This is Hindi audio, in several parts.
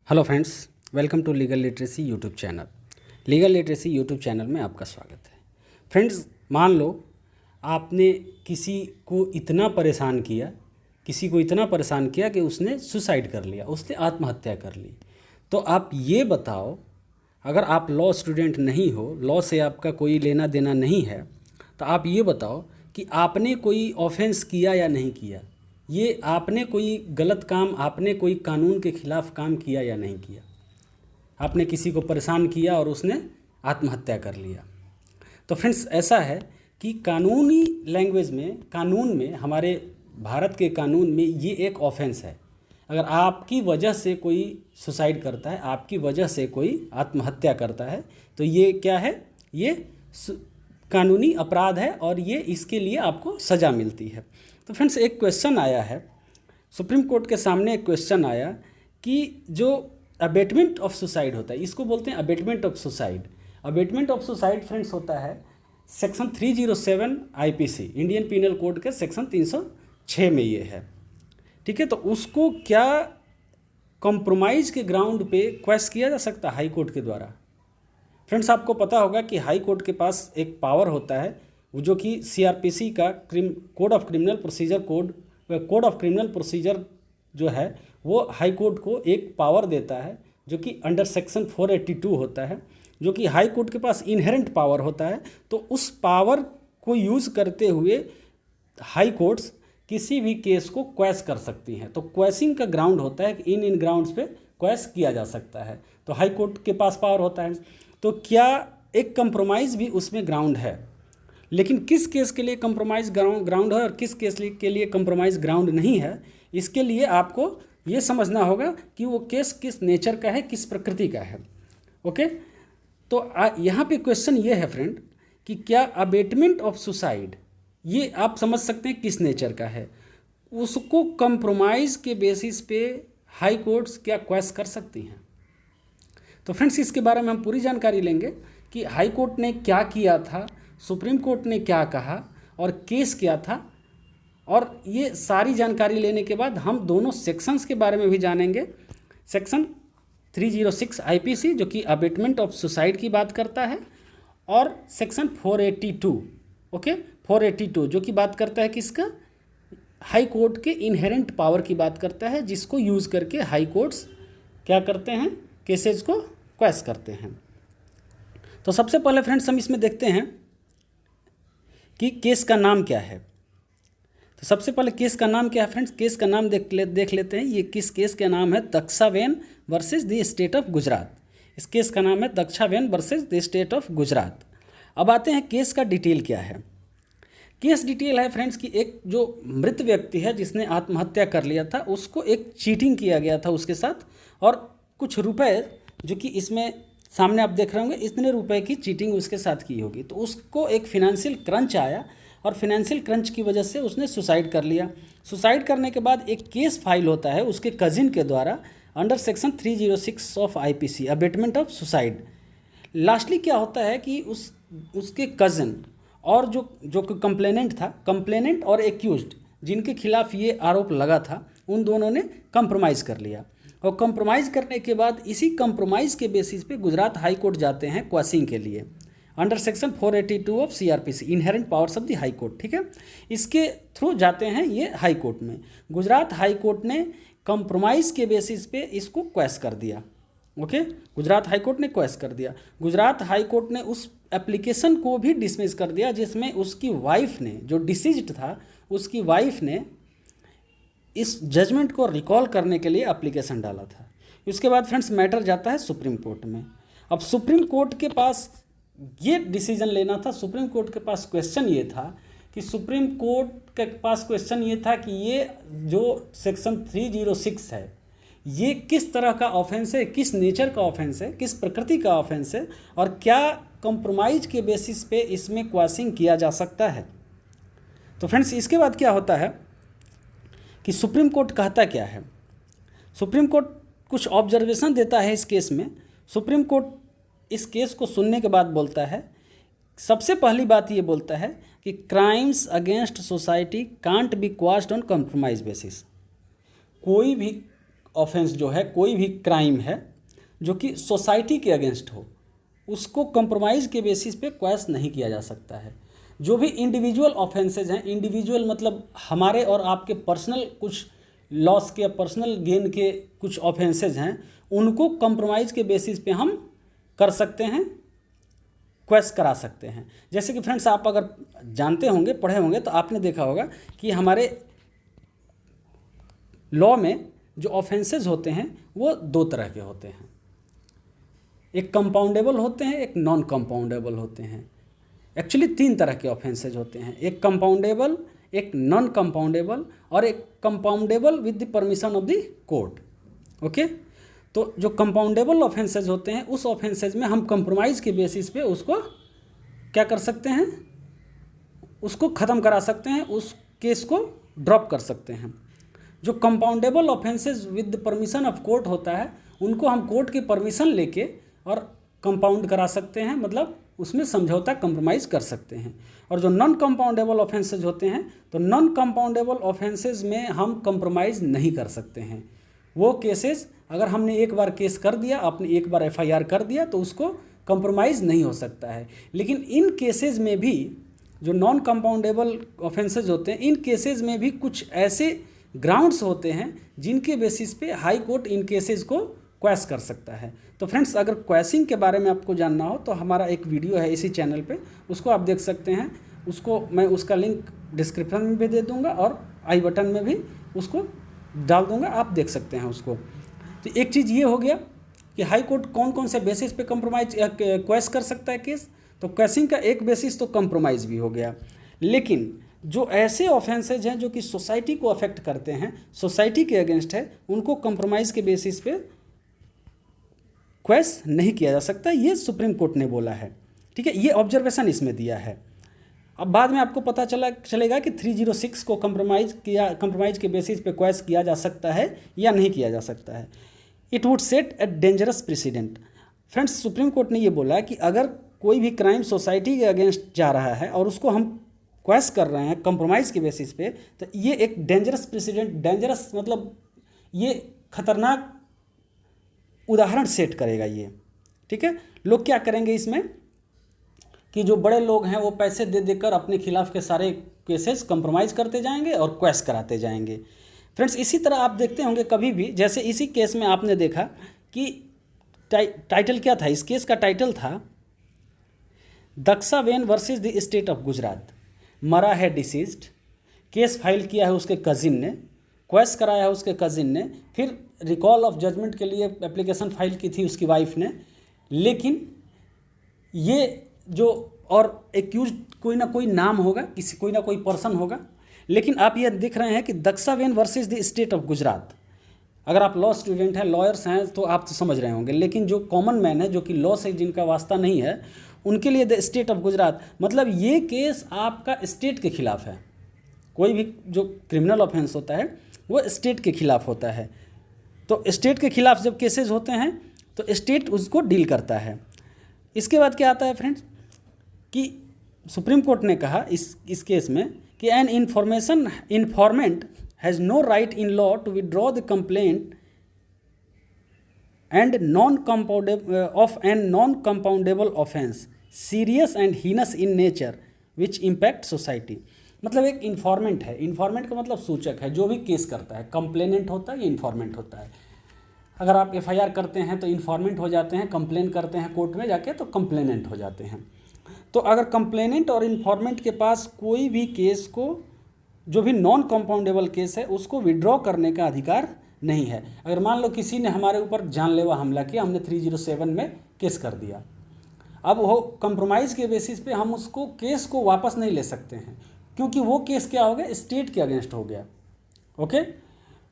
Hello friends, welcome to legal literacy YouTube channel. Legal literacy YouTube channel में आपका स्वागत है। फ्रेंड्स, मान लो आपने किसी को इतना परेशान किया कि उसने सुसाइड कर लिया, उसने आत्महत्या कर ली। तो आप ये बताओ, अगर आप लॉ स्टूडेंट नहीं हो, लॉ से आपका कोई लेना देना नहीं है, तो आप ये बताओ कि आपने कोई ऑफेंस किया या नहीं किया। ये आपने कोई गलत काम, आपने कोई कानून के खिलाफ काम किया या नहीं किया। आपने किसी को परेशान किया और उसने आत्महत्या कर लिया। तो फ्रेंड्स, ऐसा है कि कानूनी लैंग्वेज में, कानून में, हमारे भारत के कानून में ये एक ऑफेंस है। अगर आपकी वजह से कोई सुसाइड करता है, आपकी वजह से कोई आत्महत्या करता है, तो ये क्या है? ये कानूनी अपराध है और ये इसके लिए आपको सज़ा मिलती है। तो फ्रेंड्स, एक क्वेश्चन आया है, सुप्रीम कोर्ट के सामने एक क्वेश्चन आया कि जो अबेटमेंट ऑफ सुसाइड होता है, इसको बोलते हैं abetment of suicide. Abetment of suicide friends होता है section 307 IPC, Indian penal code के सेक्शन 306 में ये है। ठीक है, तो उसको क्या कॉम्प्रोमाइज़ के ग्राउंड पे क्वेश्चन किया जा सकता है हाई कोर्ट के द्वारा? फ्रेंड्स, आपको पता होगा कि हाई कोर्ट के पास एक पावर होता है जो कि सीआरपीसी का कोड ऑफ क्रिमिनल प्रोसीजर जो है, वो हाई कोर्ट को एक पावर देता है जो कि अंडर सेक्शन 482 होता है, जो कि हाई कोर्ट के पास इनहेरेंट पावर होता है। तो उस पावर को यूज़ करते हुए हाई कोर्ट्स किसी भी केस को क्वेश कर सकती हैं। तो क्वेशिंग का ग्राउंड होता है कि इन ग्राउंड्स पे क्वेश किया जा सकता है, तो हाई कोर्ट के पास पावर होता है। तो क्या एक कंप्रोमाइज़ भी उसमें ग्राउंड है? लेकिन किस केस के लिए कंप्रोमाइज़ ग्राउंड है और किस केस के लिए कंप्रोमाइज़ ग्राउंड नहीं है, इसके लिए आपको ये समझना होगा कि वो केस किस नेचर का है, किस प्रकृति का है। ओके, तो यहाँ पे क्वेश्चन ये है फ्रेंड कि क्या अबेटमेंट ऑफ सुसाइड, ये आप समझ सकते हैं किस नेचर का है, उसको कंप्रोमाइज़ के बेसिस पे हाई कोर्ट्स क्या क्वेश्चन कर सकती हैं। तो फ्रेंड्स, इसके बारे में हम पूरी जानकारी लेंगे कि हाई कोर्ट ने क्या किया था, सुप्रीम कोर्ट ने क्या कहा और केस क्या था। और ये सारी जानकारी लेने के बाद हम दोनों सेक्शंस के बारे में भी जानेंगे। सेक्शन 306 आईपीसी जो कि अबेटमेंट ऑफ सुसाइड की बात करता है, और सेक्शन 482, ओके, 482 जो कि बात करता है किसका? हाई कोर्ट के इनहेरेंट पावर की बात करता है, जिसको यूज़ करके हाई कोर्ट्स क्या करते हैं? केसेज को क्वेश करते हैं। तो सबसे पहले फ्रेंड्स, हम इसमें देखते हैं कि केस का नाम क्या है। तो सबसे पहले केस का नाम क्या है फ्रेंड्स? केस का नाम देख लेते हैं। ये किस केस का नाम है? Dakshaben versus the state of Gujarat. इस केस का नाम है Dakshaben versus the state of Gujarat. अब आते हैं केस का डिटेल क्या है। केस डिटेल है फ्रेंड्स कि एक जो मृत व्यक्ति है जिसने आत्महत्या कर लिया था, उसको एक चीटिंग किया गया था उसके साथ, और कुछ रुपए जो कि इसमें सामने आप देख रहे होंगे, इतने रुपए की चीटिंग उसके साथ की होगी। तो उसको एक फिनेंशियल क्रंच आया और फिनेंशियल क्रंच की वजह से उसने सुसाइड कर लिया। सुसाइड करने के बाद एक केस फाइल होता है उसके कजिन के द्वारा under section 306 of IPC, abetment of suicide. Lastly क्या होता है कि उसके कज़न और जो कंप्लेनेंट था, कंप्लेनेंट और एक्यूज्ड जिनके खिलाफ ये आरोप लगा था, उन दोनों ने कंप्रोमाइज़ कर लिया। और कंप्रोमाइज़ करने के बाद इसी कंप्रोमाइज़ के बेसिस पे गुजरात हाई कोर्ट जाते हैं क्वेशिंग के लिए under section 482 of CrPC, inherent powers of the high court. ठीक है, इसके थ्रू जाते हैं ये हाई कोर्ट में। गुजरात हाई कोर्ट ने कंप्रोमाइज़ के बेसिस पे इसको क्वेश कर दिया। ओके, गुजरात हाई कोर्ट ने क्वेश कर दिया। गुजरात हाई कोर्ट ने उस एप्लीकेशन को भी डिसमिस कर दिया जिसमें उसकी वाइफ ने, जो डिसीज्ड था, उसकी वाइफ ने इस जजमेंट को रिकॉल करने के लिए एप्लीकेशन डाला था। उसके बाद फ्रेंड्स, मैटर जाता है सुप्रीम कोर्ट में। अब सुप्रीम कोर्ट के पास ये डिसीजन लेना था, सुप्रीम कोर्ट के पास क्वेश्चन ये था कि सुप्रीम कोर्ट के पास क्वेश्चन ये था कि ये जो सेक्शन 306 है, ये किस तरह का ऑफेंस है, किस नेचर का ऑफेंस है, किस प्रकृति का ऑफेंस है, और क्या कंप्रोमाइज के बेसिस पे इसमें क्वेश्चन किया जा सकता है। तो फ्रेंड्स, इसके बाद क्या होता है कि सुप्रीम कोर्ट कहता क्या है। सुप्रीम कोर्ट कुछ ऑब्जर्वेशन देता है इस केस में। सुप्रीम कोर्ट इस केस को सुनने के बाद बोलता है, सबसे पहली बात ये बोलता है कि crimes against society can't be quashed on compromise basis. कोई भी ऑफेंस जो है, कोई भी क्राइम है जो कि सोसाइटी के अगेंस्ट हो, उसको कंप्रोमाइज़ के बेसिस पे क्वैश नहीं किया जा सकता है। जो भी इंडिविजुअल ऑफेंसेज हैं, इंडिविजुअल मतलब हमारे और आपके पर्सनल कुछ लॉस के, पर्सनल गेन के कुछ ऑफेंसेज हैं, उनको कंप्रोमाइज़ के बेसिस पे हम कर सकते हैं, क्वेश करा सकते हैं। जैसे कि फ्रेंड्स, आप अगर जानते होंगे, पढ़े होंगे, तो आपने देखा होगा कि हमारे लॉ में जो ऑफेंसेज होते हैं वो दो तरह के होते हैं। एक कंपाउंडेबल होते हैं, एक नॉन कंपाउंडेबल होते हैं। एक्चुअली तीन तरह के ऑफेंसेज होते हैं, एक कंपाउंडेबल, एक नॉन कंपाउंडेबल और एक compoundable with the permission of the court. Okay, तो जो कंपाउंडेबल ऑफेंसेज होते हैं, उस ऑफेंसेज में हम कंप्रोमाइज़ के बेसिस पे उसको क्या कर सकते हैं, उसको ख़त्म करा सकते हैं, उस केस को ड्रॉप कर सकते हैं। जो compoundable offences with the permission of court होता है, उनको हम कोर्ट की परमिशन लेके और कंपाउंड करा सकते हैं, मतलब उसमें समझौता कंप्रोमाइज़ कर सकते हैं। और जो नॉन कंपाउंडेबल ऑफेंसेज होते हैं, तो नॉन कंपाउंडेबल ऑफेंसेज में हम कंप्रोमाइज़ नहीं कर सकते हैं। वो केसेस अगर हमने एक बार केस कर दिया, आपने एक बार एफआईआर कर दिया, तो उसको कंप्रोमाइज़ नहीं हो सकता है। लेकिन इन केसेस में भी, जो नॉन कंपाउंडेबल ऑफेंसेज होते हैं, इन केसेस में भी कुछ ऐसे ग्राउंड्स होते हैं जिनके बेसिस पे हाई कोर्ट इन केसेस को क्वैश कर सकता है। तो फ्रेंड्स, अगर क्वैशिंग के बारे में आपको जानना हो तो हमारा एक वीडियो है इसी चैनल पे, उसको आप देख सकते हैं। उसको मैं उसका लिंक डिस्क्रिप्शन में भी दे दूंगा और आई बटन में भी उसको डाल दूंगा, आप देख सकते हैं उसको। तो एक चीज़ ये हो गया कि हाई कोर्ट कौन कौन से बेसिस पे कंप्रोमाइज क्वैश कर सकता है केस। तो क्वैशिंग का एक बेसिस तो कंप्रोमाइज़ भी हो गया। लेकिन जो ऐसे ऑफेंसेज हैं जो कि सोसाइटी को अफेक्ट करते हैं, सोसाइटी के अगेंस्ट है, उनको कंप्रोमाइज़ के बेसिस पे क्वैश नहीं किया जा सकता, ये सुप्रीम कोर्ट ने बोला है। ठीक है, ये ऑब्जर्वेशन इसमें दिया है। अब बाद में आपको पता चलेगा कि 306 को कंप्रोमाइज़ के बेसिस पे क्वैश किया जा सकता है या नहीं किया जा सकता है। It would set a dangerous president. Friends, supreme court ने ये बोला कि अगर कोई भी क्राइम सोसाइटी के अगेंस्ट जा रहा है और उसको हम क्वैश कर रहे हैं कंप्रोमाइज़ के बेसिस पे, तो ये एक डेंजरस प्रेसिडेंट, डेंजरस मतलब ये खतरनाक उदाहरण सेट करेगा ये। ठीक है, लोग क्या करेंगे इसमें कि जो बड़े लोग हैं वो पैसे दे देकर अपने खिलाफ के सारे केसेस कंप्रोमाइज़ करते जाएंगे और क्वैश कराते जाएंगे। फ्रेंड्स, इसी तरह आप देखते होंगे कभी भी, जैसे इसी केस में आपने देखा कि टाइटल क्या था, इस केस का टाइटल था Daksha when versus the state of Gujarat. मरा है डिसीज्ड, केस फाइल किया है उसके कज़िन ने, क्वैश कराया है उसके कज़िन ने, फिर रिकॉल ऑफ जजमेंट के लिए एप्लीकेशन फाइल की थी उसकी वाइफ ने। लेकिन ये जो और एक्यूज कोई ना कोई नाम होगा, किसी कोई ना कोई पर्सन होगा। लेकिन आप ये देख रहे हैं कि Daksha when versus the state of Gujarat. अगर आप लॉ स्टूडेंट हैं, लॉयर्स हैं, तो आप तो समझ रहे होंगे। लेकिन जो कॉमन मैन है, जो कि लॉ से जिनका वास्ता नहीं है, उनके लिए द स्टेट ऑफ गुजरात मतलब ये केस आपका स्टेट के खिलाफ है। कोई भी जो क्रिमिनल ऑफेंस होता है वो स्टेट के खिलाफ होता है। तो स्टेट के खिलाफ जब केसेस होते हैं तो स्टेट उसको डील करता है। इसके बाद क्या आता है फ्रेंड्स कि सुप्रीम कोर्ट ने कहा इस केस में कि an informant has no right in law to withdraw the complaint and non compoundable offence serious and heinous in nature which impact society. मतलब एक इन्फॉर्मेंट है, इन्फॉर्मेंट का मतलब सूचक है, जो भी केस करता है। कंप्लेनेंट होता है या इन्फॉर्मेंट होता है। अगर आप एफआईआर करते हैं तो इन्फॉर्मेंट हो जाते हैं, कंप्लेन करते हैं कोर्ट में जाके तो कंप्लेनेंट हो जाते हैं। तो अगर कंप्लेनेंट और इन्फॉर्मेंट के पास कोई भी केस को, जो भी नॉन कंपाउंडेबल केस है, उसको विड्रॉ करने का अधिकार नहीं है। अगर मान लो किसी ने हमारे ऊपर जानलेवा हमला किया, हमने 307 में केस कर दिया, अब वो कंप्रोमाइज़ के बेसिस पे हम उसको केस को वापस नहीं ले सकते हैं, क्योंकि वो केस क्या हो गया, स्टेट के अगेंस्ट हो गया। ओके,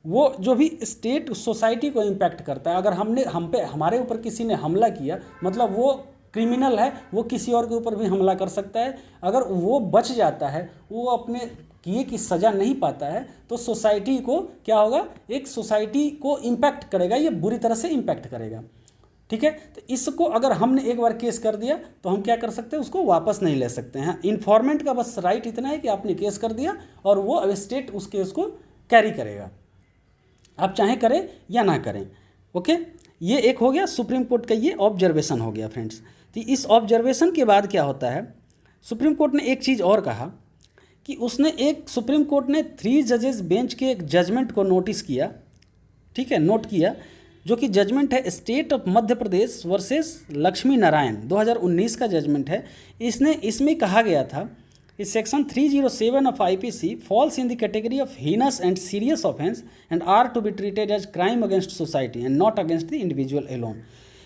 वो जो भी स्टेट सोसाइटी को इम्पैक्ट करता है। अगर हमारे ऊपर किसी ने हमला किया, मतलब वो क्रिमिनल है, वो किसी और के ऊपर भी हमला कर सकता है। अगर वो बच जाता है, वो अपने किए की सज़ा नहीं पाता है, तो सोसाइटी को क्या होगा, एक सोसाइटी को इम्पैक्ट करेगा, ये बुरी तरह से इम्पैक्ट करेगा। ठीक है, तो इसको अगर हमने एक बार केस कर दिया तो हम क्या कर सकते हैं, उसको वापस नहीं ले सकते हैं। इन्फॉर्मेंट का बस राइट इतना है कि आपने केस कर दिया और वो अब स्टेट उस केस को कैरी करेगा। आप चाहे करें या ना करें। ओके, ये एक हो गया सुप्रीम कोर्ट का, ये ऑब्जर्वेशन हो गया फ्रेंड्स। तो इस ऑब्जर्वेशन के बाद क्या होता है, सुप्रीम कोर्ट ने एक चीज़ और कहा कि सुप्रीम कोर्ट ने 3 जजेस बेंच के एक जजमेंट को नोटिस किया, ठीक है, नोट किया, जो कि जजमेंट है state of Madhya Pradesh versus Lakshmi Narayan, 2019 का जजमेंट है। इसमें कहा गया था कि section 307 of IPC falls in the category of heinous and serious offence and are to be treated as crime against society and not against the individual alone.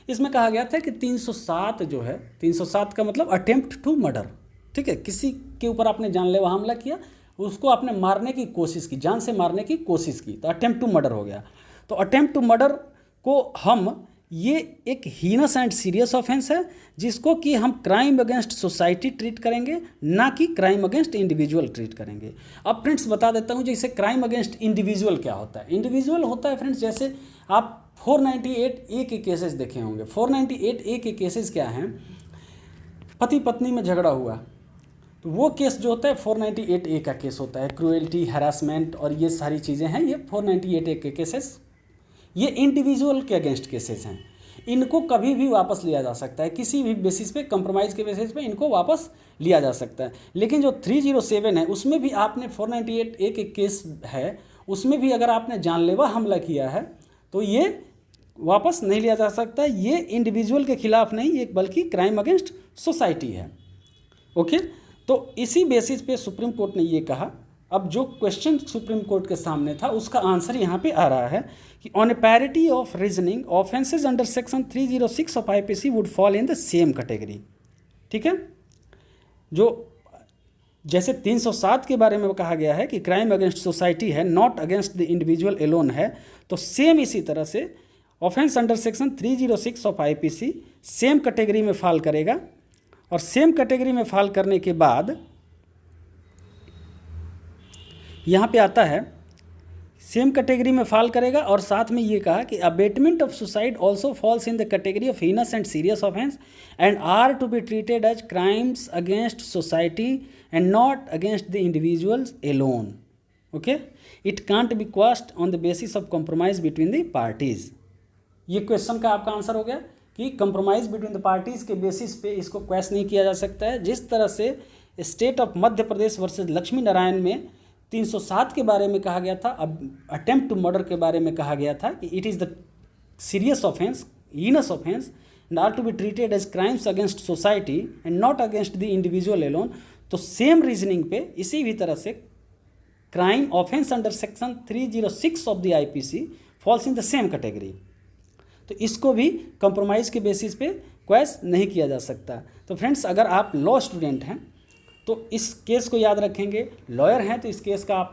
इसमें कहा गया था कि 307 जो है, 307 का मतलब अटेम्प्ट टू मर्डर, ठीक है, किसी के ऊपर आपने जानलेवा हमला किया, उसको आपने मारने की कोशिश की, जान से मारने की कोशिश की, तो अटेम्प्ट टू मर्डर हो गया। तो अटेम्प्ट टू मर्डर को हम, ये एक हीनस एंड सीरियस ऑफेंस है जिसको कि हम क्राइम अगेंस्ट सोसाइटी ट्रीट करेंगे, ना कि क्राइम अगेंस्ट इंडिविजुअल ट्रीट करेंगे। अब फ्रेंड्स बता देता हूँ जैसे क्राइम अगेंस्ट इंडिविजुअल क्या होता है। इंडिविजुअल होता है फ्रेंड्स, जैसे आप 498A के केसेस देखे होंगे। 498A के केसेस क्या हैं, पति पत्नी में झगड़ा हुआ, तो वो केस जो होता है 498A का केस होता है। क्रूएल्टी, हैरासमेंट और ये सारी चीज़ें हैं, ये 498A के केसेस, ये इंडिविजुअल के अगेंस्ट केसेस हैं। इनको कभी भी वापस लिया जा सकता है, किसी भी बेसिस पे, कंप्रोमाइज़ के बेसिस पे इनको वापस लिया जा सकता है। लेकिन जो 307 है उसमें भी आपने 498A के केस है, उसमें भी अगर आपने जानलेवा हमला किया है तो ये वापस नहीं लिया जा सकता। ये इंडिविजुअल के खिलाफ नहीं, ये बल्कि क्राइम अगेंस्ट सोसाइटी है। ओके, तो इसी बेसिस पे सुप्रीम कोर्ट ने ये कहा। अब जो क्वेश्चन सुप्रीम कोर्ट के सामने था उसका आंसर यहाँ पे आ रहा है कि on A parity of reasoning offences under section 306 of IPC would fall in the same category. ठीक है, जो जैसे 307 के बारे में कहा गया है कि क्राइम अगेंस्ट सोसाइटी है, not against the individual alone है, तो सेम इसी तरह से offence under section 306 of IPC same category में फॉल करेगा। और सेम कैटेगरी में फॉल करने के बाद यहाँ पे आता है सेम कैटेगरी में फॉल करेगा, और साथ में ये कहा कि abetment of suicide also falls in the category of heinous and serious offence and are to be treated as crimes against society and not against the individuals alone. Okay, it can't be quashed on the basis of compromise between the parties. ये क्वेश्चन का आपका आंसर हो गया कि कंप्रोमाइज बिटवीन द पार्टीज के बेसिस पे इसको क्वेश्चन नहीं किया जा सकता है। जिस तरह से state of Madhya Pradesh versus Lakshmi Narayan में 307 के बारे में कहा गया था, अब अटेम्प्ट टू मर्डर के बारे में कहा गया था कि it is the serious offence, heinous offence and are to be treated as crimes against society and not against the individual alone. तो सेम रीजनिंग पे इसी भी तरह से crime offence under section 306 of the IPC falls in the same category. तो इसको भी कंप्रोमाइज़ के बेसिस पे क्वेश्चन नहीं किया जा सकता। तो फ्रेंड्स, अगर आप लॉ स्टूडेंट हैं तो इस केस को याद रखेंगे, लॉयर हैं तो इस केस का आप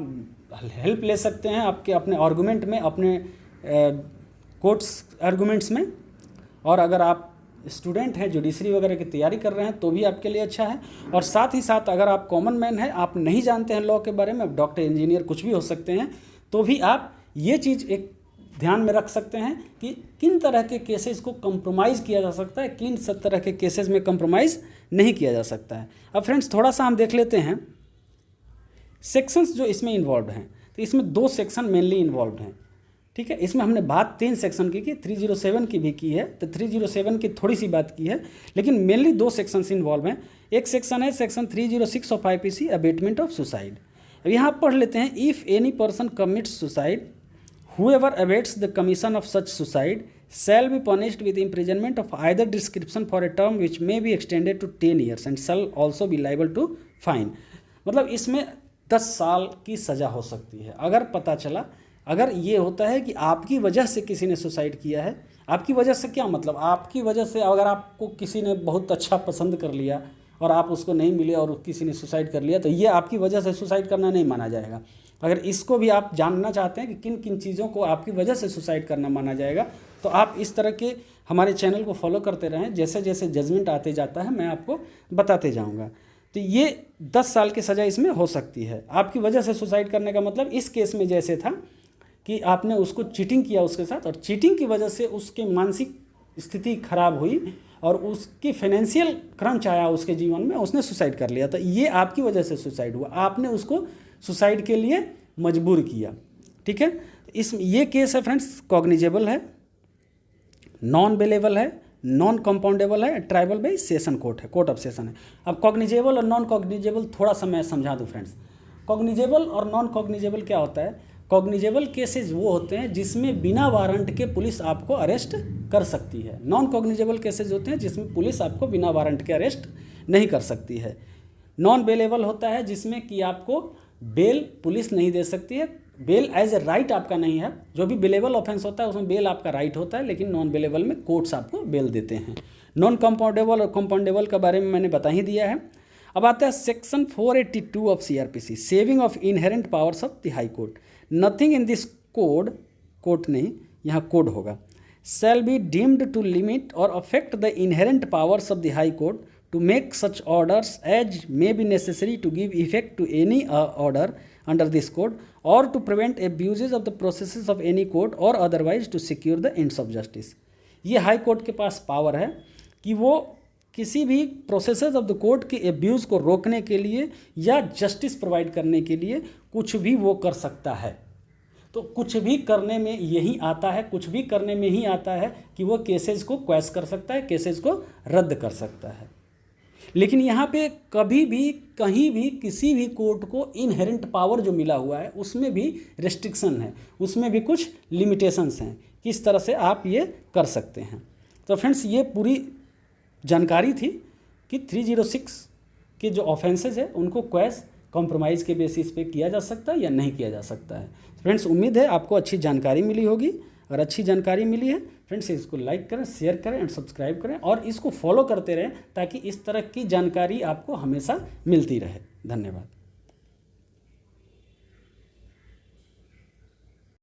हेल्प ले सकते हैं आपके अपने आर्गूमेंट में, अपने कोर्ट्स आर्गूमेंट्स में। और अगर आप स्टूडेंट हैं, जुडिशरी वगैरह की तैयारी कर रहे हैं तो भी आपके लिए अच्छा है। और साथ ही साथ अगर आप कॉमन मैन हैं, आप नहीं जानते हैं लॉ के बारे में, डॉक्टर, इंजीनियर कुछ भी हो सकते हैं, तो भी आप ये चीज़ एक ध्यान में रख सकते हैं कि किन तरह के केसेस को कंप्रोमाइज़ किया जा सकता है, किन सब तरह के केसेस में कंप्रोमाइज़ नहीं किया जा सकता है। अब फ्रेंड्स थोड़ा सा हम देख लेते हैं सेक्शंस जो इसमें इन्वॉल्व हैं। तो इसमें 2 सेक्शन मेनली इन्वॉल्व हैं। ठीक है, इसमें हमने बात 3 सेक्शन की 307 की भी की है, तो 307 की थोड़ी सी बात की है, लेकिन मेनली 2 सेक्शंस इन्वॉल्व हैं। एक सेक्शन है section 306 of IPC, abetment of suicide. अब यहाँ पढ़ लेते हैं, if any person commits suicide whoever abates the commission of such suicide shall be punished with imprisonment of either description for a term which may be extended to 10 years and shall also be liable to fine। मतलब इसमें 10 साल की सज़ा हो सकती है अगर पता चला, अगर ये होता है कि आपकी वजह से किसी ने सुसाइड किया है। आपकी वजह से क्या मतलब, आपकी वजह से अगर आपको किसी ने बहुत अच्छा पसंद कर लिया और आप उसको नहीं मिले और किसी ने सुसाइड कर लिया, तो ये आपकी वजह से सुसाइड करना नहीं माना जाएगा। अगर इसको भी आप जानना चाहते हैं कि किन किन चीज़ों को आपकी वजह से सुसाइड करना माना जाएगा, तो आप इस तरह के हमारे चैनल को फॉलो करते रहें। जैसे जैसे जजमेंट आते जाता है मैं आपको बताते जाऊंगा। तो ये 10 साल की सज़ा इसमें हो सकती है। आपकी वजह से सुसाइड करने का मतलब इस केस में जैसे था कि आपने उसको चीटिंग किया उसके साथ, और चीटिंग की वजह से उसके मानसिक स्थिति खराब हुई और उसकी फाइनेंशियल क्रंच आया उसके जीवन में, उसने सुसाइड कर लिया। तो ये आपकी वजह से सुसाइड हुआ, आपने उसको सुसाइड के लिए मजबूर किया। ठीक है, इस ये केस है फ्रेंड्स, कॉग्निजेबल है, नॉन बेलेबल है, नॉन कंपाउंडेबल है, ट्राइबल बाई सेशन कोर्ट है, कोर्ट ऑफ सेशन है। अब कॉग्निजेबल और नॉन कॉग्निजेबल थोड़ा सा मैं समझा दूँ फ्रेंड्स। कॉग्निजेबल और नॉन कॉग्निजेबल क्या होता है? कॉग्निजेबल केसेज वो होते हैं जिसमें बिना वारंट के पुलिस आपको अरेस्ट कर सकती है। नॉन कॉग्निजेबल केसेज होते हैं जिसमें पुलिस आपको बिना वारंट के अरेस्ट नहीं कर सकती है। नॉन बेलेबल होता है जिसमें कि आपको बेल पुलिस नहीं दे सकती है, बेल एज ए राइट आपका नहीं है। जो भी बेलेबल ऑफेंस होता है उसमें बेल आपका राइट होता है, लेकिन नॉन बेलेबल में कोर्ट्स आपको बेल देते हैं। नॉन कंपाउंडेबल और कंपाउंडेबल के बारे में मैंने बता ही दिया है। अब आता है section 482 of CRPC, saving of inherent powers of the high court. Nothing in this code, court नहीं यहाँ कोड होगा, shall be deemed to limit or affect the inherent powers of the High Court to make such orders as may be necessary to give effect to any order under this code or to prevent abuses of the processes of any court or otherwise to secure the ends of justice। ये हाई कोर्ट के पास पावर है कि वो किसी भी प्रोसेसेस ऑफ द कोर्ट के एब्यूज़ को रोकने के लिए या जस्टिस प्रोवाइड करने के लिए कुछ भी वो कर सकता है। तो कुछ भी करने में यही आता है, कुछ भी करने में ही आता है कि वो केसेस को क्वैश कर सकता है, केसेस को रद्द कर सकता है। लेकिन यहाँ पे कभी भी कहीं भी किसी भी कोर्ट को इनहेरेंट पावर जो मिला हुआ है उसमें भी रेस्ट्रिक्शन है, उसमें भी कुछ लिमिटेशंस हैं, किस तरह से आप ये कर सकते हैं। तो फ्रेंड्स ये पूरी जानकारी थी कि 306 के जो ऑफेंसेज है उनको क्वैश कॉम्प्रोमाइज़ के बेसिस पे किया जा सकता है या नहीं किया जा सकता है। फ्रेंड्स उम्मीद है आपको अच्छी जानकारी मिली होगी। अगर अच्छी जानकारी मिली है फ्रेंड्स इसको लाइक करें, शेयर करें एंड सब्सक्राइब करें और इसको फॉलो करते रहें ताकि इस तरह की जानकारी आपको हमेशा मिलती रहे। धन्यवाद।